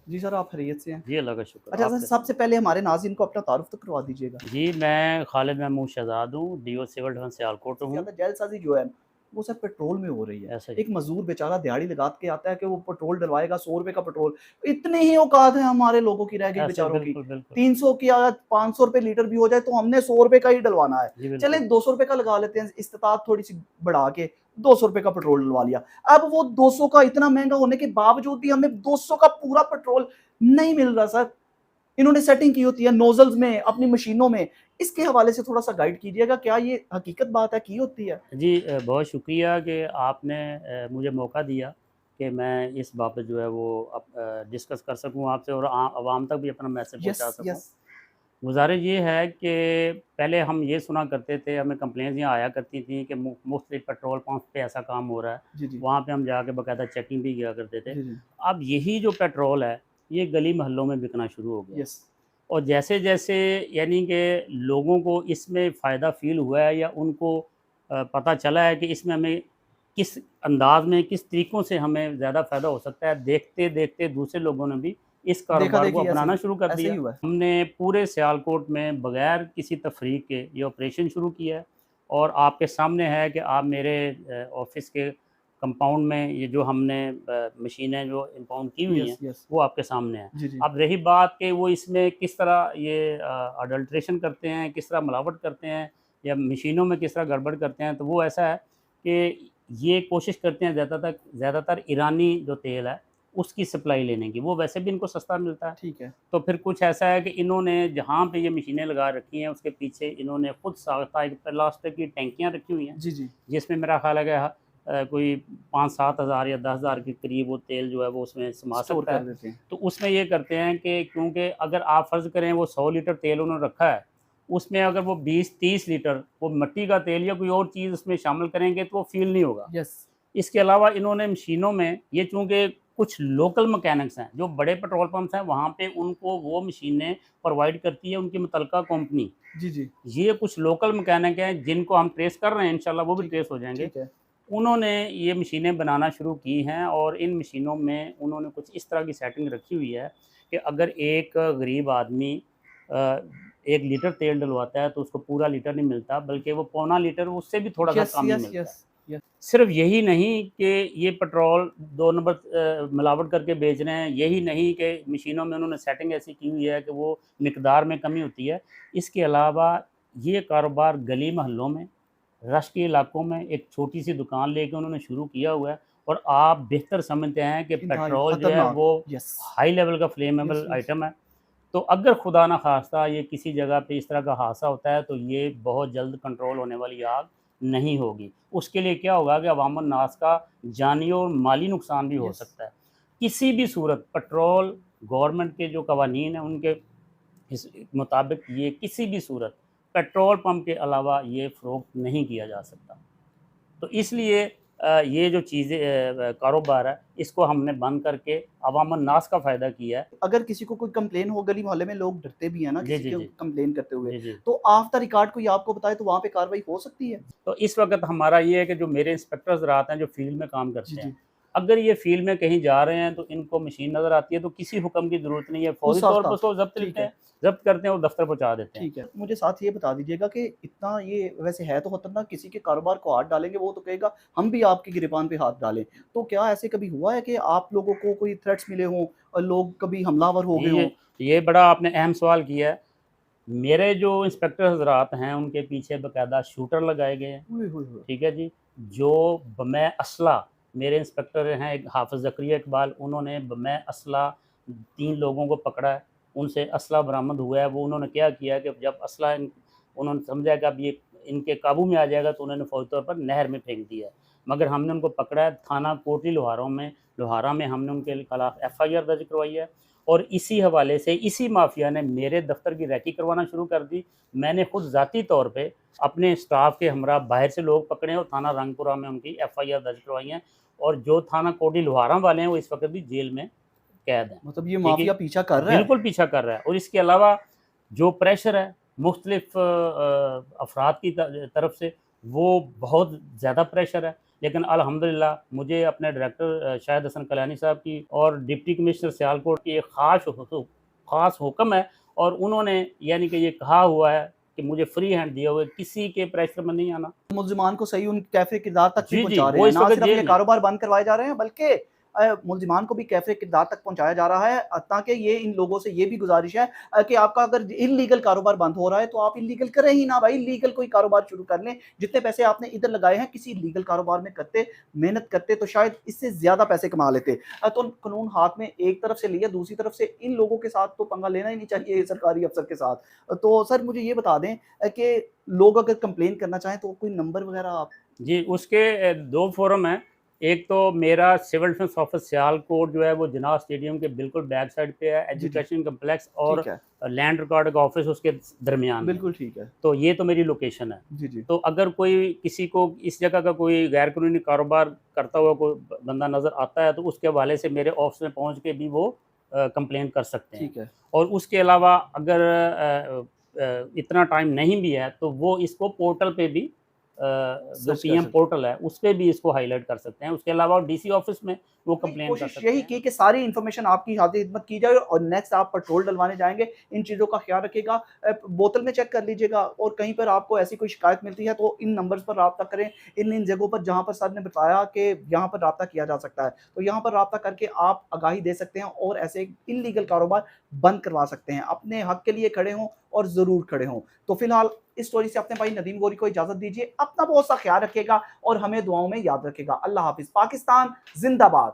जी sir, आप खैरियत से हैं? जी, अल्लाह का शुक्र। अच्छा आप सर, कैसे हैं? सबसे पहले हमारे नाज़रीन को अपना तारुफ़ तो करवा दीजिएगा। जी, मैं खालिद महमूद शहज़ाद हूँ, डीओ सिविल डिफेंस सियालकोट सबसे हूँ। ज़्यादा जैलसाज़ी जो है, वो सर पेट्रोल में हो रही है। ऐसा ही। एक मज़दूर बेचारा दिहाड़ी लगा के आता है कि वो पेट्रोल डलवाएगा, ₹100 का पेट्रोल। इतनी ही औकात है हमारे लोगों की रह गई ऐसे बेचारों की। बिल्कुल, बिल्कुल। 300 की या ₹500 लीटर भी हो जाए तो हमने ₹100 का ही डलवाना है। जी, चले बिल्कुल। ₹200 का लगा लेते हैं, इस्तेताब थोड़ी-सी बढ़ा के ₹200 का पेट्रोल डलवा लिया। अब वो 200 का इतना महँगा होने के बावजूद भी हमें 200 का पूरा पेट्रोल नहीं मिल रहा सर। इन्होंने सेटिंग की होती है नोज़ल्स में, अपनी मशीनों में। इसके हवाले से थोड़ा-सा गाइड कीजिएगा, क्या ये हकीकत बात है, की होती है? जी बहुत शुक्रिया कि आपने मुझे मौका दिया कि मैं इस बाबत जो है वो डिस्कस कर सकूँ आपसे और आवाम तक भी अपना मैसेज यस, पहुँचा सकूँ। यस। गुज़ारिश ये है कि पहले हम ये सुना करते थे, हमें कंप्लेंट्स यहाँ आया करती थी कि मुख्तलिफ पेट्रोल पंप पे ऐसा काम हो रहा है। जी, जी। वहाँ पे हम जाके बाकायदा चेकिंग भी किया करते थे। जी, जी। अब यही जो पेट्रोल है, ये गली मोहल्लों में बिकना शुरू हो गया है। यस। और जैसे-जैसे यानी कि लोगों को इसमें फ़ायदा फ़ील हुआ है या उनको पता चला है कि इसमें हमें किस अंदाज़ में, किस तरीकों से हमें ज़्यादा फ़ायदा हो सकता है, देखते-देखते दूसरे लोगों ने भी इस कारोबार को देखा-देखी ऐसे अपनाना ही शुरू कर ऐसे ही दिया। हुआ है। हमने पूरे सियालकोट में बगैर किसी तफ़रीक के ये ऑपरेशन शुरू किया है और आपके सामने है कि आप मेरे ऑफ़िस के कंपाउंड में ये जो हमने मशीनें जो इम्पाउंड की हुई यस, हैं, यस। वो आपके सामने हैं। जी, जी। अब रही बात कि वो इसमें किस तरह ये अडल्ट्रेशन करते हैं, किस तरह मिलावट करते हैं या मशीनों में किस तरह गड़बड़ करते हैं, तो वो ऐसा है कि ये कोशिश करते हैं ज़्यादातर ईरानी जो तेल है, उसकी सप्लाई लेने की। वो वैसे भी इनको सस्ता मिलता है। ठीक है। तो फिर कुछ ऐसा है कि इन्होंने जहाँ पे ये मशीनें लगा रखी हैं, उसके पीछे इन्होंने खुद साख्ता प्लास्टिक की टैंकियाँ रखी हुई हैं, जी, जी। जिसमें मेरा ख़्याल है कि कोई 5-7 हज़ार या 10 हज़ार के करीब वो तेल जो है वो उसमें समा स्टोर सकता कर है। देते हैं। तो उसमें ये करते हैं कि क्योंकि अगर आप फ़र्ज़ करें वो 100 लीटर तेल उन्होंने रखा है, उसमें अगर वो 20-30 लीटर वो मिट्टी का तेल या कोई और चीज़ उसमें शामिल करेंगे तो वो फ़ील नहीं होगा। यस। इसके अलावा इन्होंने मशीनों में ये चूँकि कुछ लोकल मैकेनिक्स हैं, जो बड़े पेट्रोल पंप्स हैं, वहाँ पे उनको वो मशीनें प्रोवाइड करती है उनकी मुतल्लिका कंपनी। जी, जी। ये कुछ लोकल मैकेनिक हैं जिनको हम ट्रेस कर रहे हैं, इंशाल्लाह वो भी ठीक ट्रेस हो जाएँगे। ठीक है। उन्होंने ये मशीनें बनाना शुरू की हैं और इन मशीनों में उन्होंने कुछ इस तरह की सेटिंग रखी हुई है कि अगर एक गरीब आदमी अ, 1 लीटर तेल डलवाता है तो उसको पूरा लीटर नहीं मिलता, बल्कि वो पौना लीटर उससे भी थोड़ा-सा यस, कम ही यस, मिलता यस, है। यस। सिर्फ़ यही नहीं कि ये पेट्रोल 2 नंबर मिलावट करके बेच रहे हैं, यही नहीं कि मशीनों में उन्होंने सेटिंग ऐसी की हुई है कि वो मिकदार में कमी होती है। इसके अलावा ये कारोबार गली मोहल्लों में, रश के इलाकों में एक छोटी-सी दुकान लेके उन्होंने शुरू किया हुआ है और आप बेहतर समझते हैं कि इंतहाई पेट्रोल जो है खतरनाक। वो यस। हाई लेवल का यस, फ्लेमेबल यस। आइटम है। तो अगर खुदा ना ख़ास्ता ये किसी जगह पे इस तरह का हादसा होता है तो ये बहुत जल्द कंट्रोल होने वाली आग नहीं होगी। उसके लिए क्या होगा कि अवाम-उन-नास का जानी और माली नुकसान भी हो यस। सकता है। किसी भी सूरत पेट्रोल गवर्नमेंट के जो कवानीन हैं उनके इस मुताबिक ये किसी भी सूरत पेट्रोल पंप के अलावा ये फ़रोख्त नहीं किया जा सकता। तो इसलिए ये जो चीज़ें कारोबार है इसको हमने बंद करके अवाम-उन-नास का फ़ायदा किया है। अगर किसी को कोई कंप्लेन हो गली मोहल्ले में लोग डरते भी हैं ना जी, किसी जी, के जी। कंप्लेन करते हुए, जी, जी। तो ऑफ द रिकॉर्ड कोई आपको बताए तो वहाँ पे कार्रवाई हो सकती है? तो इस वक़्त हमारा ये है कि जो मेरे इंस्पेक्टर हज़रात हैं, जो फ़ील्ड में काम जी, करते हैं, जी। अगर ये फ़ील्ड में कहीं जा रहे हैं, तो इनको मशीन नज़र आती है, तो किसी हुक्म की ज़रूरत नहीं है, खुद फ़ौरी तौर पर साख्ता। उसको ज़ब्त ठीक लेते है। हैं, ज़ब्त करते हैं और दफ़्तर पहुँचा देते हैं। ठीक है। मुझे साथ ये बता दीजिएगा कि इतना ये वैसे है तो खतरनाक, किसी के कारोबार को हाथ डालेंगे वो तो कहेगा हम भी आपकी गिरेबान पे हाथ डालें। तो क्या ऐसे कभी हुआ है कि आप लोगों को कोई थ्रेट्स मिले हों और लोग कभी हमलावर हो गए जी, हों? ये बड़ा आपने अहम सवाल किया है। मेरे जो इंस्पेक्टर हज़रात हैं, उनके पीछे बाकायदा शूटर लगाए गए हैं, ओए होए होए! ठीक है जी? जो बमै असला मेरे इंस्पेक्टर हैं एक हाफ़िज़ ज़करिया इकबाल, उन्होंने बमै असला 3 लोगों को पकड़ा है, उनसे असला बरामद हुआ है। वो उन्होंने क्या किया कि जब असला उन्होंने समझा कि अब ये इनके काबू में आ जाएगा तो उन्होंने फ़ौरी तौर पर नहर में फेंक दिया है। मगर हमने उनको पकड़ा है, थाना कोटली लोहारा में हमने उनके खिलाफ़ एफ़आईआर दर्ज करवाई है और इसी हवाले से इसी माफ़िया ने मेरे दफ़्तर की रैकी करवाना शुरू कर दी। मैंने खुद ज़ाती तौर पे अपने स्टाफ के हमरा बाहर से लोग पकड़े हैं और थाना रंगपुरा में उनकी एफ़आईआर दर्ज करवाई हैं और जो थाना कोटली लोहारा वाले हैं वो इस वक़्त भी जेल में कैद हैं। मतलब ये ठीक है? माफ़िया पीछा कर रहा है? बिल्कुल पीछा कर रहा है और इसके अलावा जो प्रेशर है मुख्तलिफ़ अफ़राद की तरफ से वो बहुत ज़्यादा प्रेशर है। लेकिन अल्हम्दुलिल्लाह मुझे अपने डायरेक्टर शाहिद हसन कलानी साहब की और डिप्टी कमिश्नर सियालकोट की एक ख़ास हुक्म है, और उन्होंने यानी कि ये कहा हुआ है कि मुझे फ्री हैंड दिया हुआ है, किसी के प्रेशर में नहीं आना। मुल्ज़िमान को सही उन कैफ़े किरदार तक भी जी, जी, पहुँचा रहे वो हैं। इस ना वक़्त सिर्फ़ ये जेल में है। कारोबार बंद करवाए जा रहे हैं, बल्कि मुल्ज़िमान को भी कैफ़े किरदार तक पहुँचाया जा रहा है, ताकि ये इन लोगों से ये भी गुज़ारिश है कि आपका अगर इल्लीगल कारोबार बंद हो रहा है, तो आप इल्लीगल करें ही ना भाई, लीगल कोई कारोबार शुरू कर लें। जितने पैसे आपने इधर लगाए हैं, किसी लीगल कारोबार में करते, मेहनत करते, तो शायद इससे ज़्यादा पैसे कमा लेते। तो कानून हाथ में एक तरफ से लिया, दूसरी तरफ से इन लोगों के साथ तो पंगा लेना ही नहीं चाहिए सरकारी अफ़सर के साथ। तो सर मुझे ये बता दें कि लोग अगर कंप्लेन करना चाहें, तो कोई नंबर वग़ैरह आप जी, उसके 2 फ़ोरम हैं। एक तो मेरा सिविल डिफेंस ऑफिस सियालकोट जो है वो जिनाह स्टेडियम के बिल्कुल बैक साइड पे है, जी, जी। एजुकेशन कम्प्लेक्स और ठीक है। लैंड रिकॉर्ड का ऑफिस उसके दरमियान में। बिल्कुल ठीक है। तो ये तो मेरी लोकेशन है। जी, जी। तो अगर कोई किसी को इस जगह का कोई गैर कानूनी कारोबार करता हुआ कोई बंदा नज़र आता है, तो उसके हवाले से मेरे ऑफ़िस में पहुँच के भी वो कंप्लेंट कर सकते हैं। ठीक है। और उसके अलावा अगर इतना टाइम नहीं भी है, तो वो इसको पोर्टल पे भी जो सर्च कर पीएम सकते पोर्टल है, उस पे भी इसको हाइलाइट कर सकते हैं। उसके अलावा डीसी ऑफ़िस में वो नहीं, कंप्लेंट कर कोशिश सकते यही हैं। की कि सारी इन्फॉर्मेशन आपकी हाज़िर खिदमत की जाए और नेक्स्ट आप पेट्रोल डलवाने जाएँगे, इन चीज़ों का ख़्याल रखिएगा। बोतल में चेक कर लीजिएगा और कहीं पर आपको ऐसी कोई शिकायत मिलती है, तो इन नंबर्स पर राब्ता करें, इन जगहों पर जहाँ पर सर ने बताया कि यहाँ पर राब्ता किया जा सकता है। तो यहाँ पर राब्ता करके आप आगाही दे सकते हैं और ऐसे इल्लीगल कारोबार बंद करवा सकते हैं। अपने हक के लिए खड़े हों और ज़रूर खड़े हों। तो फिलहाल इस स्टोरी से अपने भाई नदीम गोरी को इजाज़त दीजिए। अपना बहुत सा ख़्याल रखिएगा और हमें दुआओं में याद रखिएगा। अल्लाह हाफ़िज़। पाकिस्तान ज़िंदाबाद।